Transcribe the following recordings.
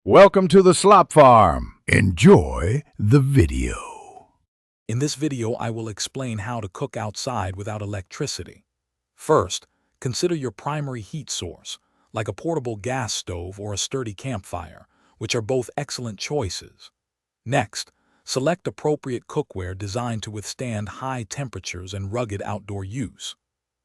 Welcome to the Slop Farm. Enjoy the video. In this video, I will explain how to cook outside without electricity. First, consider your primary heat source, like a portable gas stove or a sturdy campfire, which are both excellent choices. Next, select appropriate cookware designed to withstand high temperatures and rugged outdoor use.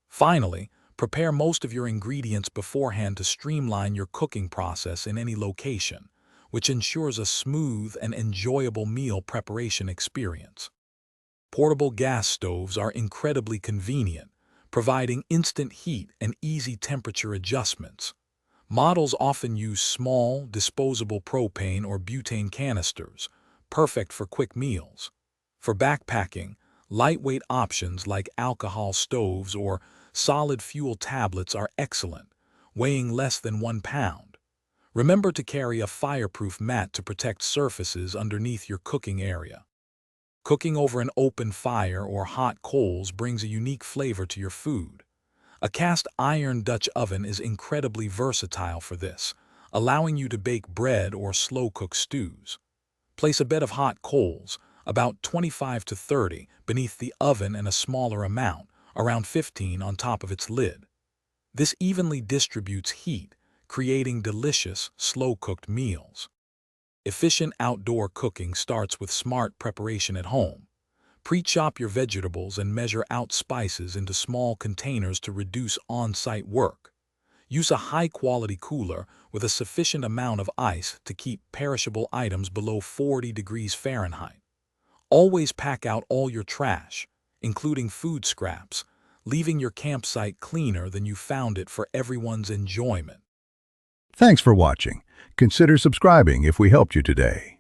Finally, prepare most of your ingredients beforehand to streamline your cooking process in any location, which ensures a smooth and enjoyable meal preparation experience. Portable gas stoves are incredibly convenient, providing instant heat and easy temperature adjustments. Models often use small, disposable propane or butane canisters, perfect for quick meals. For backpacking, lightweight options like alcohol stoves or solid fuel tablets are excellent, weighing less than 1 pound. Remember to carry a fireproof mat to protect surfaces underneath your cooking area. Cooking over an open fire or hot coals brings a unique flavor to your food. A cast iron Dutch oven is incredibly versatile for this, allowing you to bake bread or slow-cook stews. Place a bed of hot coals, about 25 to 30, beneath the oven and a smaller amount, around 15, on top of its lid. This evenly distributes heat, creating delicious, slow-cooked meals. Efficient outdoor cooking starts with smart preparation at home. Pre-chop your vegetables and measure out spices into small containers to reduce on-site work. Use a high-quality cooler with a sufficient amount of ice to keep perishable items below 40 degrees Fahrenheit. Always pack out all your trash, including food scraps, leaving your campsite cleaner than you found it for everyone's enjoyment. Thanks for watching. Consider subscribing if we helped you today.